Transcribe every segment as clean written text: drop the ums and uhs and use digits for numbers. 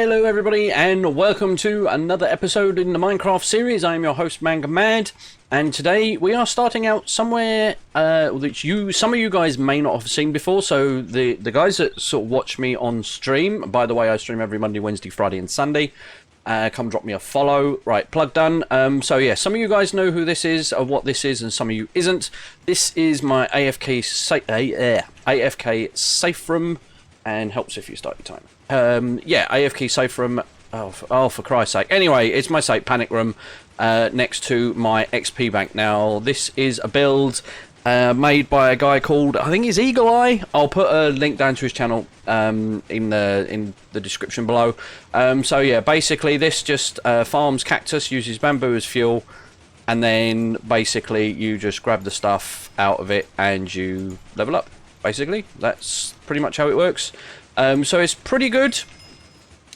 Hello everybody and welcome to another episode in the Minecraft series. I am your host MangaMad, and today we are starting out somewhere that some of you guys may not have seen before. So the guys that sort of watch me on stream, by the way, I stream every Monday, Wednesday, Friday and Sunday. Come drop me a follow. Right, plug done. So yeah, some of you guys know who this is or what this is, and some of you isn't. This is my AFK safe room, and helps if you start your timer. Yeah, AFK safe room. Oh, for Christ's sake. Anyway, it's my safe panic room next to my XP bank. Now, this is a build made by a guy called, I think he's Eagle Eye. I'll put a link down to his channel in the description below. So yeah, basically this just farms cactus, uses bamboo as fuel, and then basically you just grab the stuff out of it and you level up. Basically, that's pretty much how it works. So it's pretty good.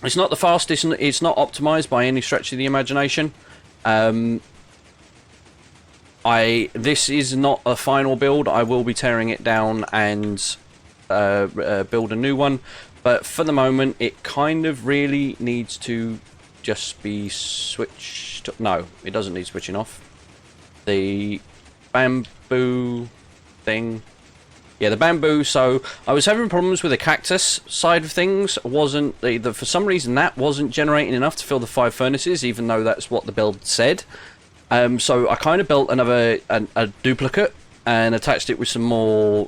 It's not the fastest, it's not optimized by any stretch of the imagination. This is not a final build. I will be tearing it down and build a new one, but for the moment it kind of really needs to just be switched. No, it doesn't need switching off. The bamboo thing. Yeah, the bamboo. So I was having problems with the cactus side of things. Wasn't for some reason that wasn't generating enough to fill the 5 furnaces, even though that's what the build said. So I kind of built a duplicate and attached it with some more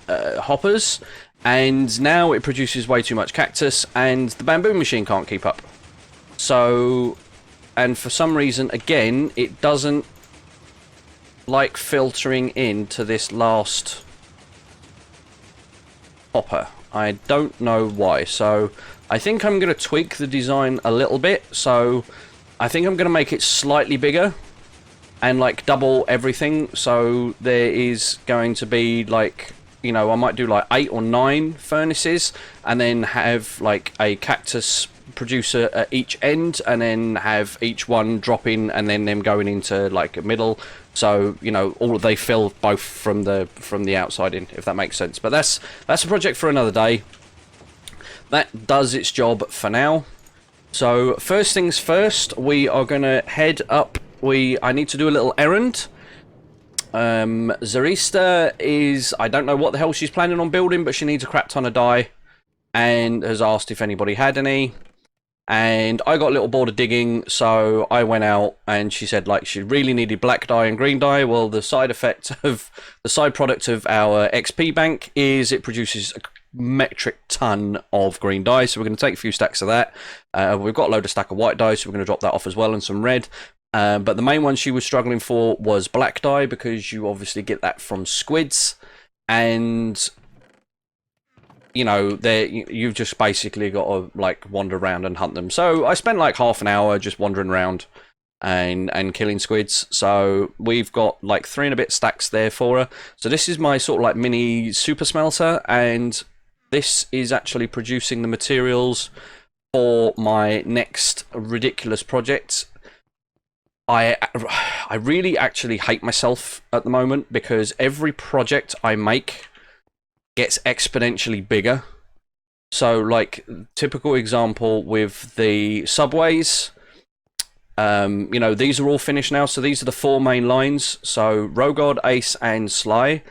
hoppers, and now it produces way too much cactus, and the bamboo machine can't keep up. So, and for some reason, again, it doesn't like filtering into this last hopper. I don't know why. So I think I'm going to tweak the design a little bit. So I think I'm going to make it slightly bigger and like double everything. So there is going to be like, you know, I might do like 8 or 9 furnaces and then have like a cactus producer at each end, and then have each one drop in and then them going into like a middle. So, you know, they fill both from the outside in, if that makes sense. But that's a project for another day. That does its job for now. So first things first, we are gonna head up. I need to do a little errand. Zarista is, I don't know what the hell she's planning on building, but she needs a crap ton of dye and has asked if anybody had any. And I got a little bored of digging, so I went out, and she said like she really needed black dye and green dye. Well, the side product of our XP bank is it produces a metric ton of green dye, so we're going to take a few stacks of that. We've got a load of stack of white dye, so we're going to drop that off as well, and some red. But the main one she was struggling for was black dye, because you obviously get that from squids, and you know, you've just basically got to like wander around and hunt them. So I spent like half an hour just wandering around and killing squids. So we've got like 3 and a bit stacks there for her. So this is my sort of like mini super smelter, and this is actually producing the materials for my next ridiculous project. I really actually hate myself at the moment, because every project I make gets exponentially bigger. So like typical example with the subways, you know, these are all finished now. So these are the 4 main lines. So Rogod, Ace and Sly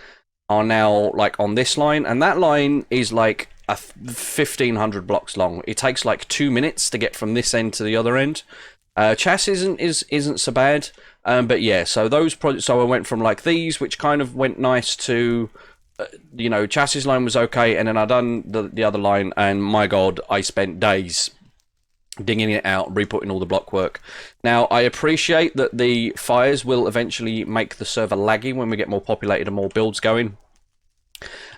are now like on this line, and that line is like 1,500 blocks long. It takes like 2 minutes to get from this end to the other end. Chas isn't so bad, but yeah, so those projects, so I went from like these, which kind of went nice, to you know, chassis line was okay, and then I done the other line, and my god, I spent days digging it out, re-putting all the block work. Now, I appreciate that the fires will eventually make the server laggy when we get more populated and more builds going.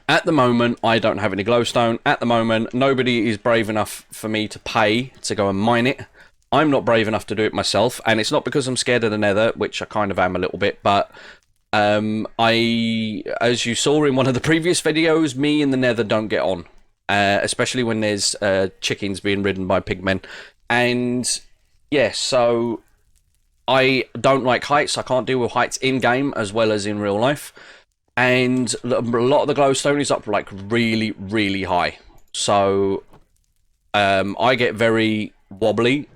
At the moment, I don't have any glowstone. At the moment, nobody is brave enough for me to pay to go and mine it. I'm not brave enough to do it myself, and it's not because I'm scared of the nether, which I kind of am a little bit, but as you saw in one of the previous videos, me and the nether don't get on, especially when there's chickens being ridden by pigmen. And yeah, so I don't like heights. I can't deal with heights in game as well as in real life, and a lot of the glowstone is up like really high. So I get very wobbly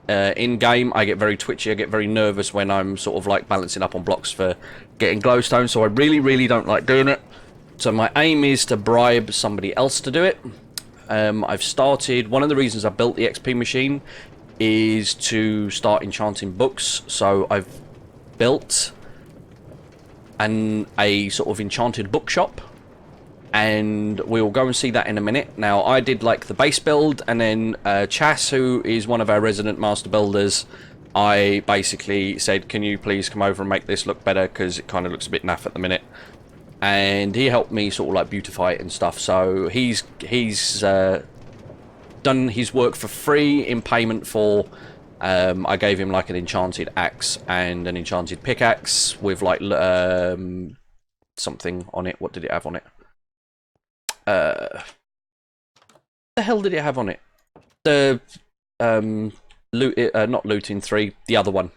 in game. I get very twitchy. I get very nervous when I'm sort of like balancing up on blocks for getting glowstone. So I really don't like doing it. So my aim is to bribe somebody else to do it. I've started. One of the reasons I built the XP machine is to start enchanting books. So I've built a sort of enchanted bookshop, and we'll go and see that in a minute. Now, I did like the base build, and then Chas, who is one of our resident master builders, I basically said, can you please come over and make this look better, because it kind of looks a bit naff at the minute. And he helped me sort of like beautify it and stuff. So he's done his work for free in payment for I gave him like an enchanted axe and an enchanted pickaxe with like something on it. What did it have on it? What the hell did it have on it? The not looting 3, the other one.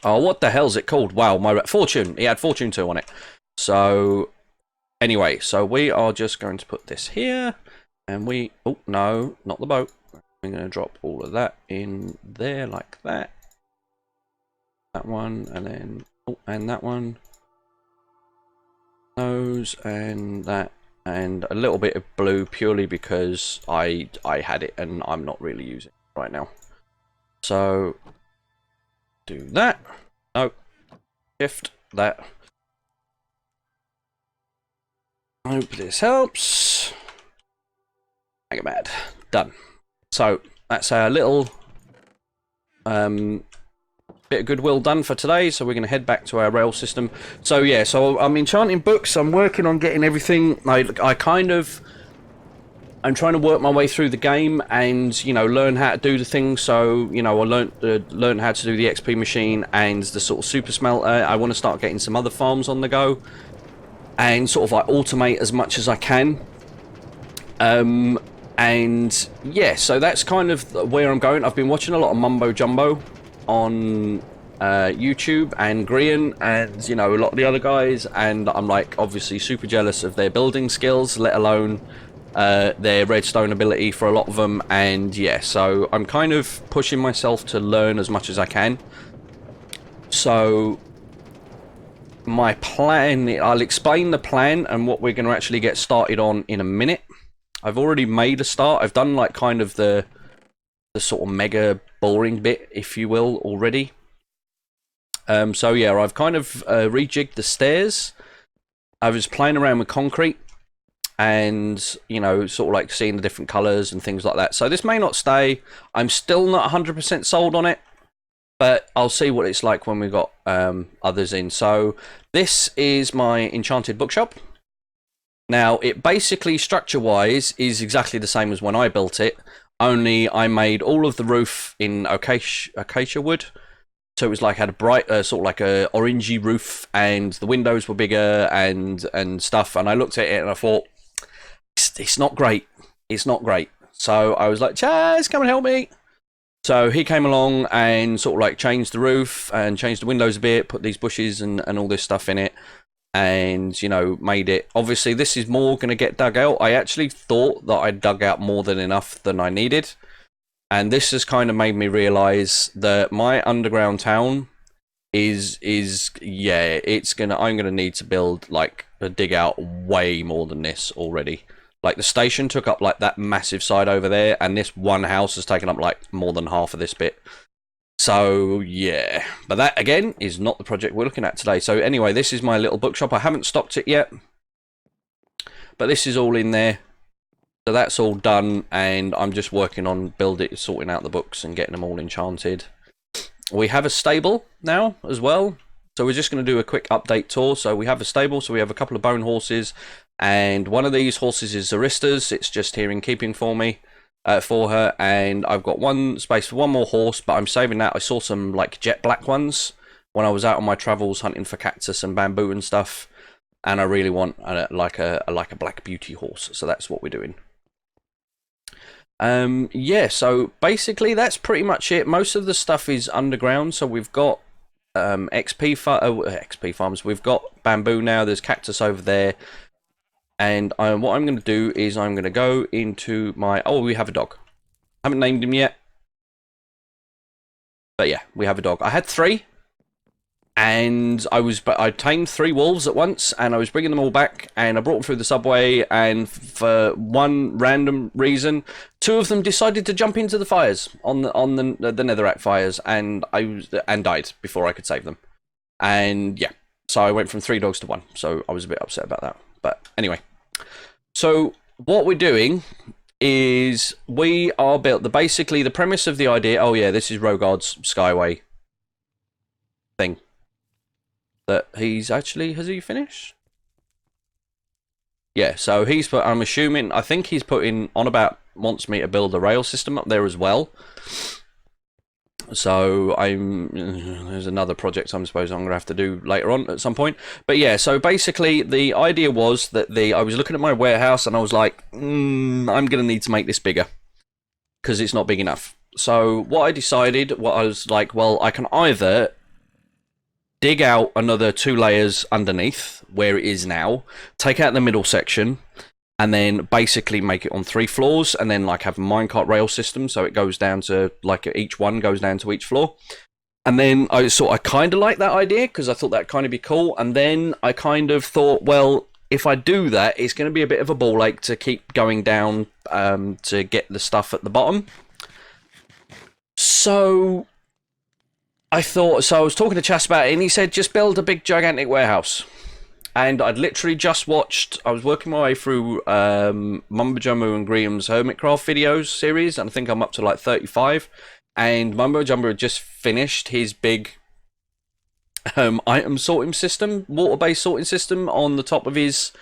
Oh, what the hell's it called? Wow, my fortune. He had fortune 2 on it. So anyway, so we are just going to put this here, and we, oh no, not the boat. I'm going to drop all of that in there like that. That one, and then, oh, and that one. Those, and that, and a little bit of blue purely because I had it and I'm not really using it right now. So, do that. No. Shift that. Hope this helps. Mega mad. Done. So that's our little bit of goodwill done for today. So we're going to head back to our rail system. So yeah, so I'm enchanting books. I'm working on getting everything. I'm trying to work my way through the game and, you know, learn how to do the things. So, you know, I learned how to do the XP machine and the sort of super smelter. I want to start getting some other farms on the go and sort of like automate as much as I can. And yeah, so that's kind of where I'm going. I've been watching a lot of Mumbo Jumbo on YouTube and Grian and, you know, a lot of the other guys, and I'm like obviously super jealous of their building skills, let alone their redstone ability for a lot of them. And yeah, so I'm kind of pushing myself to learn as much as I can. So my plan, I'll explain the plan and what we're going to actually get started on in a minute. I've already made a start. I've done like kind of the sort of mega boring bit, if you will, already. So yeah, I've kind of rejigged the stairs. I was playing around with concrete and, you know, sort of like seeing the different colors and things like that. So this may not stay. I'm still not 100% sold on it, but I'll see what it's like when we've got others in. So this is my enchanted bookshop. Now, it basically, structure-wise, is exactly the same as when I built it, only I made all of the roof in acacia wood. So it was like, had a bright, sort of like a orangey roof, and the windows were bigger and stuff. And I looked at it and I thought, it's not great. It's not great. So I was like, Chaz, come and help me. So he came along and sort of like changed the roof and changed the windows a bit, put these bushes and all this stuff in it. And, you know, made it. Obviously, this is more going to get dug out. I actually thought that I dug out more than enough than I needed. And this has kind of made me realize that my underground town is yeah, I'm gonna need to build like a dig out way more than this already. Like the station took up like that massive side over there, and this one house has taken up like more than half of this bit. So yeah, but that again is not the project we're looking at today. So anyway, this is my little bookshop. I haven't stocked it yet, but this is all in there. So that's all done, and I'm just working on sorting out the books and getting them all enchanted. We have a stable now as well. So we're just going to do a quick update tour. So we have a stable, so we have a couple of bone horses, and one of these horses is Zarista's. It's just here in keeping for me. For her, and I've got one space for one more horse, but I'm saving that. I saw some like jet black ones when I was out on my travels hunting for cactus and bamboo and stuff, and I really want like a black beauty horse, so that's what we're doing. Yeah, so basically that's pretty much it. Most of the stuff is underground, so we've got XP farms, we've got bamboo now, there's cactus over there. And what I'm going to do is I'm going to go into my... Oh, we have a dog. Haven't named him yet. But yeah, we have a dog. I had 3. And I tamed 3 wolves at once, and I was bringing them all back, and I brought them through the subway, and for one random reason, 2 of them decided to jump into the fires on the Netherrack fires, and died before I could save them. And yeah, so I went from 3 dogs to 1, so I was a bit upset about that. But anyway, so what we're doing is we are basically the premise of the idea. Oh yeah, this is Rogard's Skyway thing. That he's actually, has he finished? Yeah, so I'm assuming, I think he's putting on about, wants me to build a rail system up there as well. So there's another project I'm going to have to do later on at some point. But yeah, so basically the idea was that I was looking at my warehouse and I was like, I'm going to need to make this bigger because it's not big enough. So what I decided, I was like, well, I can either dig out another 2 layers underneath where it is now, take out the middle section, and then basically make it on 3 floors, and then like have a minecart rail system, so it goes down to like each one goes down to each floor. And then I kind of like that idea because I thought that kind of be cool. And then I kind of thought, well, if I do that, it's going to be a bit of a ball ache to keep going down to get the stuff at the bottom. So I was talking to Chas about it, and he said, just build a big, gigantic warehouse. And I'd literally just I was working my way through Mumbo Jumbo and Graham's Hermitcraft videos series, and I think I'm up to like 35. And Mumbo Jumbo had just finished his big item sorting system, water-based sorting system on the top of his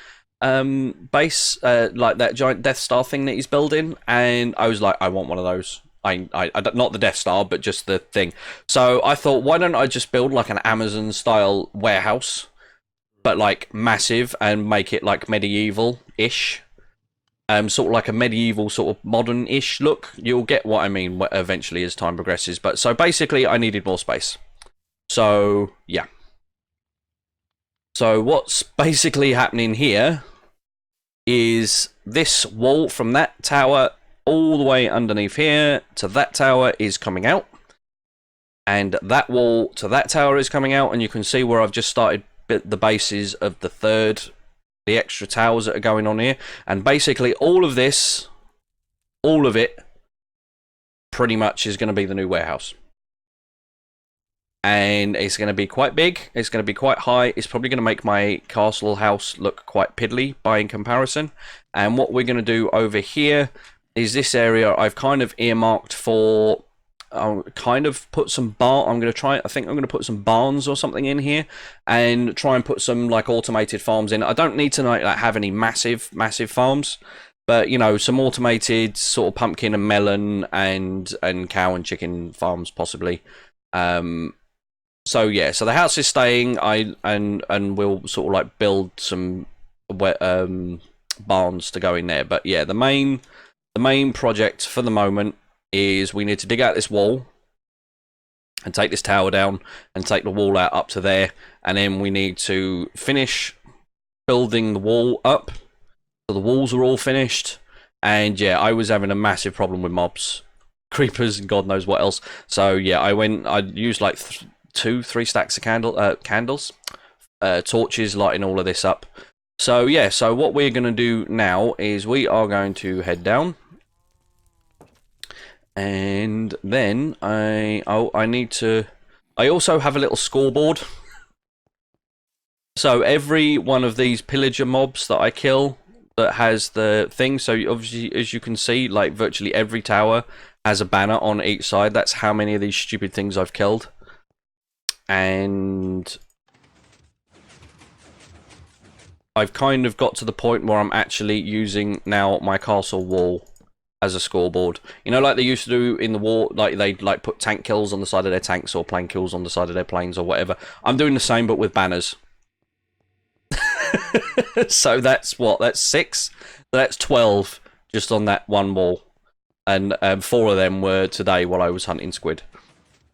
base, like that giant Death Star thing that he's building. And I was like, I want one of those. I not the Death Star, but just the thing. So I thought, why don't I just build like an Amazon style warehouse, but like massive, and make it like medieval-ish, sort of like a medieval sort of modern-ish look. You'll get what I mean eventually as time progresses. But so basically, I needed more space. So yeah. So what's basically happening here is this wall from that tower all the way underneath here to that tower is coming out, and that wall to that tower is coming out, and you can see where I've just started the bases of the extra towers that are going on here. And basically all of it pretty much is going to be the new warehouse, and it's going to be quite big, it's going to be quite high, it's probably going to make my castle house look quite piddly by in comparison. And what we're going to do over here is this area I've kind of earmarked for, I'll kind of put some I think I'm going to put some barns or something in here, and try and put some like automated farms in. I don't need to like have any massive farms, but you know, some automated sort of pumpkin and melon and cow and chicken farms possibly. So yeah, so the house is staying. And we'll sort of like build some barns to go in there. But yeah, the main project for the moment is we need to dig out this wall and take this tower down and take the wall out up to there, and then we need to finish building the wall up so the walls are all finished. And yeah, I was having a massive problem with mobs, creepers, and God knows what else. So yeah, I used like 2-3 stacks of candles, torches, lighting all of this up. So yeah, so what we're going to do now is we are going to head down. And then I also have a little scoreboard. So every one of these pillager mobs that I kill that has the thing, so obviously as you can see, like virtually every tower has a banner on each side. That's how many of these stupid things I've killed. And I've kind of got to the point where I'm actually using now my castle wall as a scoreboard. You know, like they used to do in the war, like they like put tank kills on the side of their tanks or plane kills on the side of their planes or whatever. I'm doing the same but with banners. So that's 6. That's 12 just on that one wall, and 4 of them were today while I was hunting squid.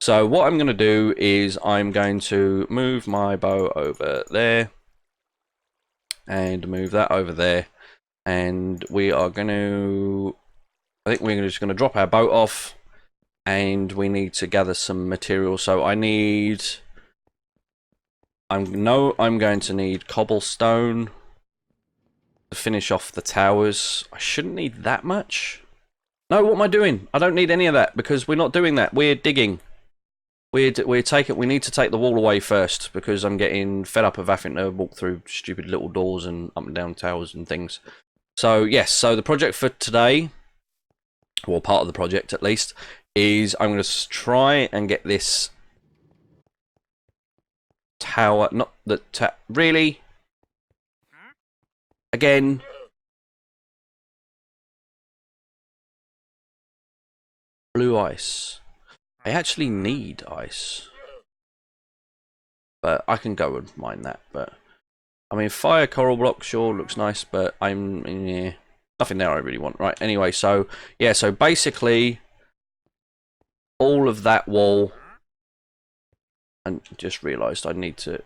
So what I'm going to do is I'm going to move my bow over there and move that over there, and we are going to I think we're just going to drop our boat off, and we need to gather some material. So I'm going to need cobblestone to finish off the towers. I shouldn't need that much. No, what am I doing? I don't need any of that because we're not doing that. We're digging. We need to take the wall away first because I'm getting fed up of having to walk through stupid little doors and up and down towers and things. So yes, so the project for today, well, part of the project at least, is I'm going to try and get this tower, not the really? Again? Blue ice. I actually need ice. But I can go and mine that, but I mean, fire coral block sure looks nice, but yeah, nothing there I really want. Right, anyway, so yeah, so basically all of that wall, and just realized I need to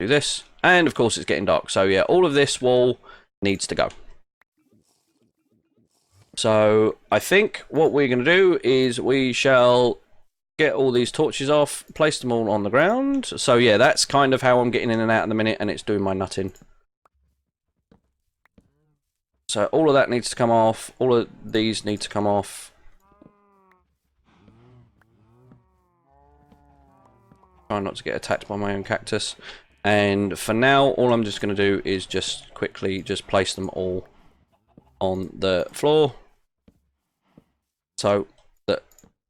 do this, and of course it's getting dark, so yeah, all of this wall needs to go. So I think what we're going to do is we shall get all these torches off, place them all on the ground. So yeah, that's kind of how I'm getting in and out in the minute, and it's doing my nutting. So all of that needs to come off. All of these need to come off. Try not to get attacked by my own cactus. And for now, all I'm just going to do is just quickly just place them all on the floor, so that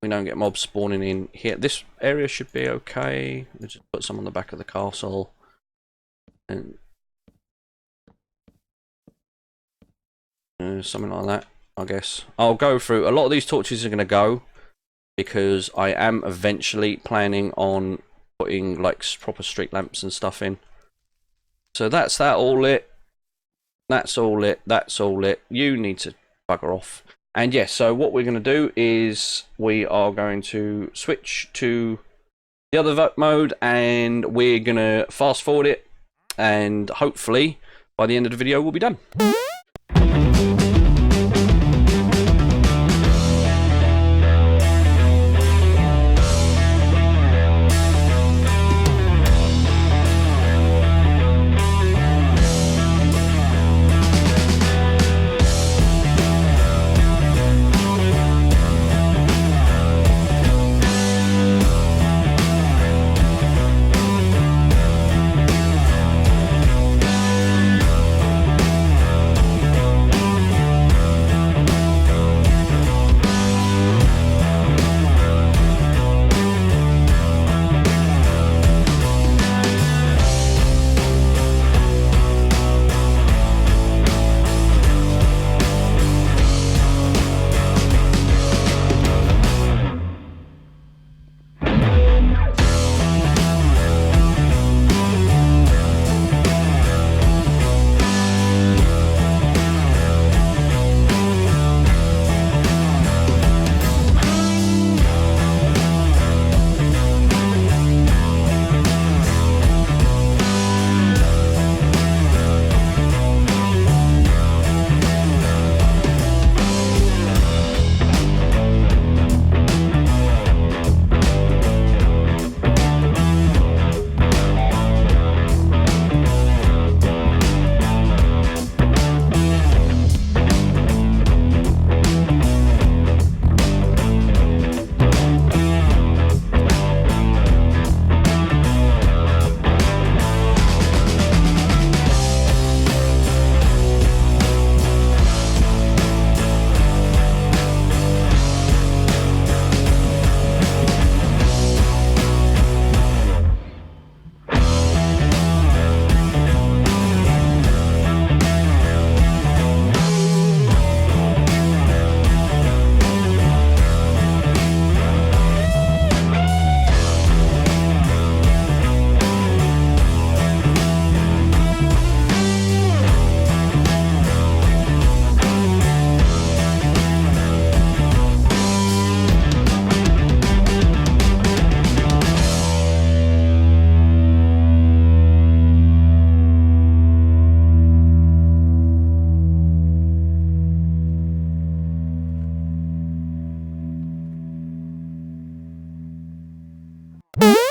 we don't get mobs spawning in here. This area should be okay. Let's just put some on the back of the castle. And something like that, I guess. I'll go through. A lot of these torches are going to go because I am eventually planning on putting like proper street lamps and stuff in. So that's that all lit. That's all lit. That's all lit. You need to bugger off. And yes, so what we're going to do is we are going to switch to the other mode, and we're going to fast forward it, and hopefully by the end of the video we'll be done.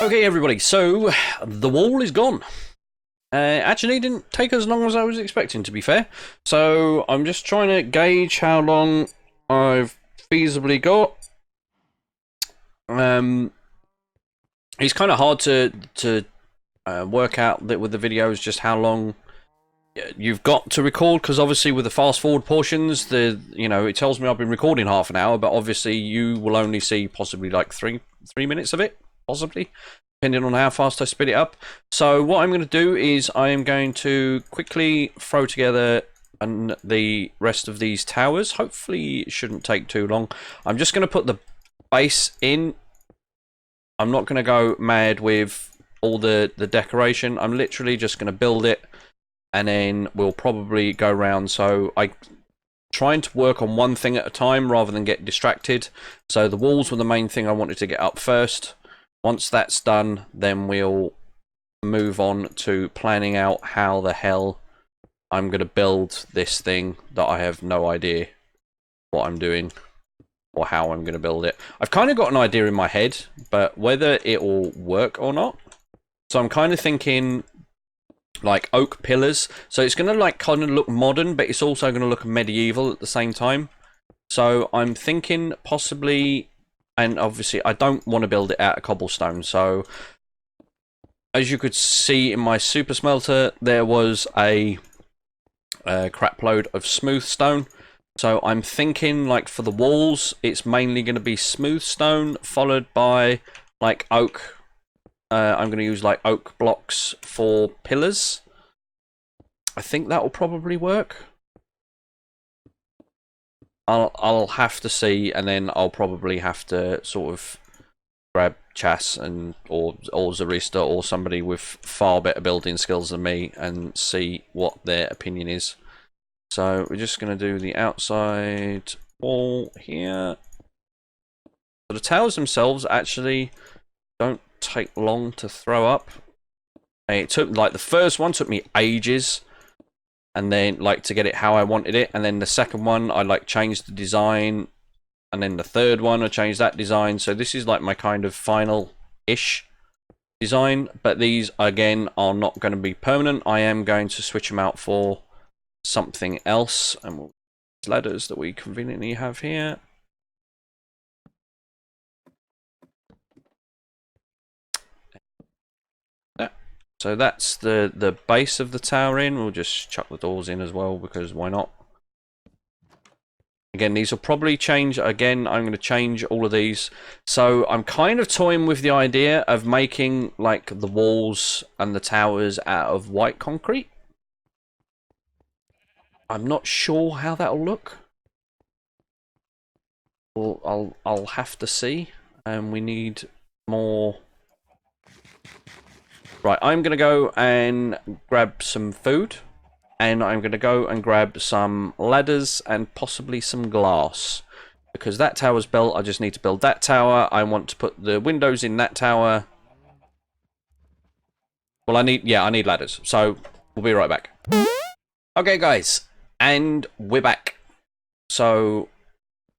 Okay, everybody, so the wall is gone. Actually, it didn't take as long as I was expecting, to be fair. So I'm just trying to gauge how long I've feasibly got. It's kind of hard to work out that with the videos just how long you've got to record, because obviously with the fast forward portions, it tells me I've been recording half an hour, but obviously you will only see possibly like three minutes of it, possibly, depending on how fast I speed it up. So what I'm going to do is I am going to quickly throw together the rest of these towers. Hopefully it shouldn't take too long. I'm just going to put the base in. I'm not going to go mad with all the decoration. I'm literally just going to build it, and then we'll probably go around. So I'm trying to work on one thing at a time rather than get distracted. So the walls were the main thing I wanted to get up first. Once that's done, then we'll move on to planning out how the hell I'm going to build this thing that I have no idea what I'm doing or how I'm going to build it. I've kind of got an idea in my head, but whether it will work or not. So I'm kind of thinking like oak pillars. So it's going to like kind of look modern, but it's also going to look medieval at the same time. So I'm thinking possibly, and obviously I don't want to build it out of cobblestone. So as you could see in my super smelter, there was a crap load of smooth stone. So I'm thinking like for the walls, it's mainly going to be smooth stone followed by like oak. I'm going to use like oak blocks for pillars. I think that will probably work. I'll have to see, and then I'll probably have to sort of grab Chas or Zarista or somebody with far better building skills than me and see what their opinion is. So we're just going to do the outside wall here. So the towers themselves actually don't take long to throw up. It took, like, the first one took me ages, and then like to get it how I wanted it, and then the second one I like changed the design, and then the third one I changed that design. So this is like my kind of final-ish design, but these again are not going to be permanent. I am going to switch them out for something else, and we'll ladders that we conveniently have here. So that's the base of the tower in. We'll just chuck the doors in as well, because why not? Again, these will probably change. Again, I'm going to change all of these. So I'm kind of toying with the idea of making like the walls and the towers out of white concrete. I'm not sure how that'll look. Well, I'll have to see. And we need more. Right, I'm going to go and grab some food, and I'm going to go and grab some ladders and possibly some glass, because that tower's built. I just need to build that tower. I want to put the windows in that tower. Well, I need ladders, so we'll be right back. Okay, guys, and we're back. So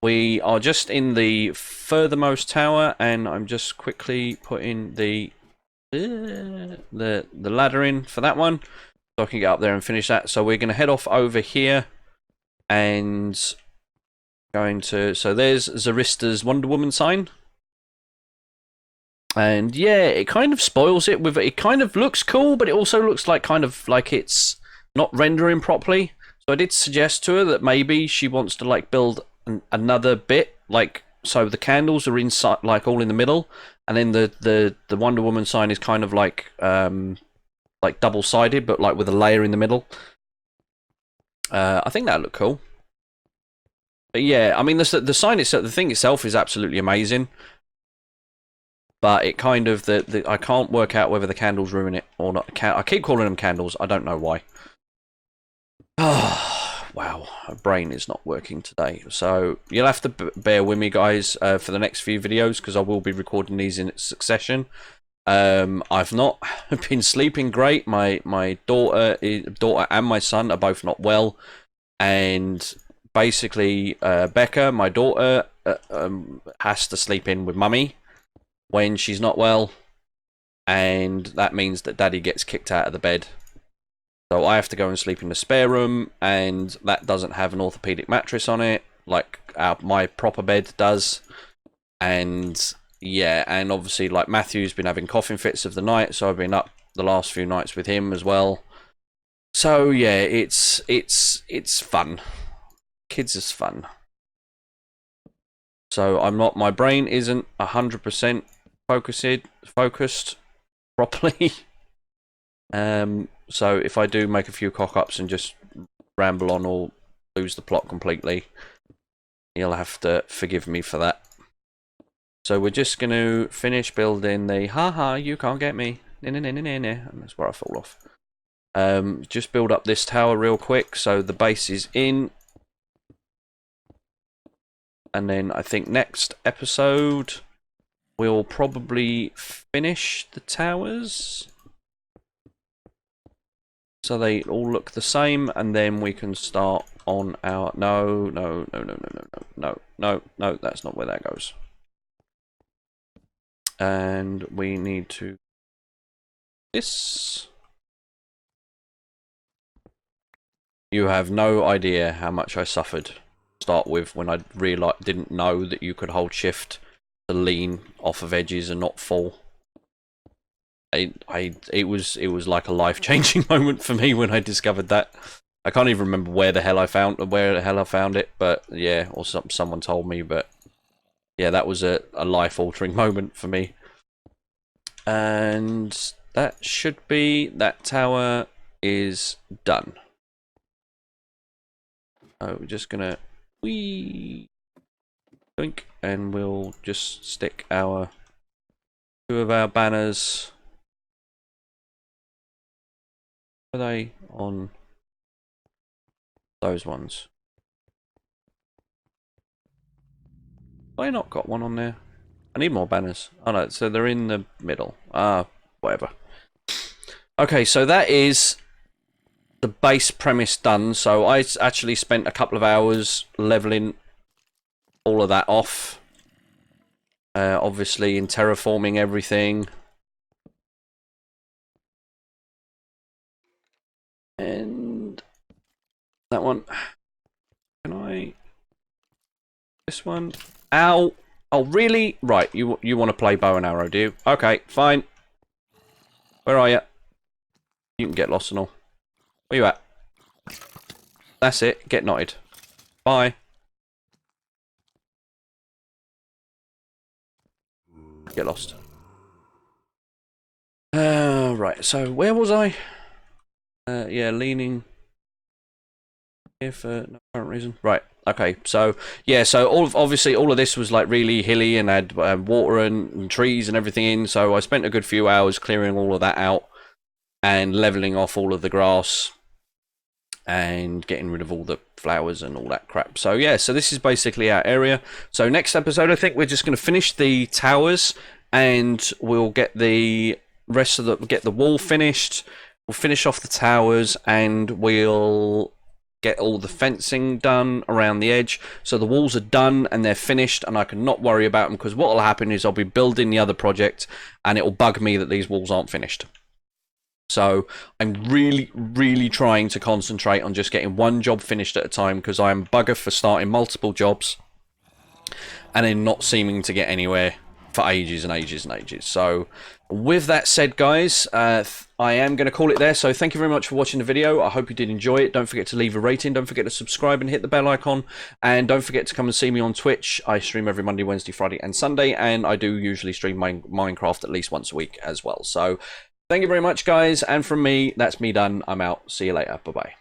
we are just in the furthermost tower, and I'm just quickly putting the ladder in for that one, so I can get up there and finish that. So we're going to head off over here, and so there's Zarista's Wonder Woman sign, and yeah, it kind of spoils it with it kind of looks cool, but it also looks like kind of like it's not rendering properly. So I did suggest to her that maybe she wants to like build another bit, like so the candles are inside, like all in the middle, and then the Wonder Woman sign is kind of like double-sided, but like with a layer in the middle. I think that'd look cool. But yeah, I mean the sign itself, the thing itself is absolutely amazing. But it kind of I can't work out whether the candles ruin it or not. I keep calling them candles. I don't know why. Oh. Wow, my brain is not working today. So you'll have to bear with me, guys, for the next few videos, because I will be recording these in succession. I've not been sleeping great. My daughter and my son are both not well, and basically Becca, my daughter, has to sleep in with mummy when she's not well. and that means that Daddy gets kicked out of the bed. So I have to go and sleep in the spare room, and that doesn't have an orthopedic mattress on it, like my proper bed does. And yeah, and obviously, like, Matthew's been having coughing fits of the night, so I've been up the last few nights with him as well. So yeah, it's fun. Kids is fun. So my brain isn't 100% focused properly. So if I do make a few cock-ups and just ramble on or lose the plot completely, you'll have to forgive me for that. So we're just going to finish building the haha, you can't get me. And that's where I fall off. Just build up this tower real quick so the base is in. And then I think next episode we'll probably finish the towers so they all look the same, and then we can start on our no, that's not where that goes. And we need to this. You have no idea how much I suffered to start with when I didn't know that you could hold shift to lean off of edges and not fall. It was like a life-changing moment for me when I discovered that. I can't even remember where the hell I found it, but yeah, or someone told me, but yeah, that was a life-altering moment for me. And that tower is done. Oh, we're just gonna think, and we'll just stick two of our banners. Are they on those ones? Have I not got one on there? I need more banners. Oh no, so they're in the middle. Whatever. Okay, so that is the base premise done. So I actually spent a couple of hours leveling all of that off. Obviously in terraforming everything. And that one. Can I? This one. Ow! Oh, really? Right, you want to play bow and arrow, do you? Okay, fine. Where are you? You can get lost and all. Where you at? That's it. Get knotted. Bye. Get lost. Right, so where was I? Yeah, leaning here for no apparent reason. Right, okay, so yeah, so obviously all of this was like really hilly and had water and trees and everything in, so I spent a good few hours clearing all of that out and leveling off all of the grass and getting rid of all the flowers and all that crap. So yeah, so this is basically our area. So next episode, I think we're just going to finish the towers and we'll get the rest of get the wall finished. We'll finish off the towers and we'll get all the fencing done around the edge. So the walls are done and they're finished and I can not worry about them, because what will happen is I'll be building the other project and it will bug me that these walls aren't finished. So I'm really trying to concentrate on just getting one job finished at a time, because I am bugger for starting multiple jobs and then not seeming to get anywhere for ages and ages and ages. So with that said, guys, I am going to call it there. So thank you very much for watching the video. I hope you did enjoy it. Don't forget to leave a rating. Don't forget to subscribe and hit the bell icon. And don't forget to come and see me on Twitch. I stream every Monday, Wednesday, Friday and Sunday. And I do usually stream Minecraft at least once a week as well. So thank you very much, guys. And from me, that's me done. I'm out. See you later. Bye-bye.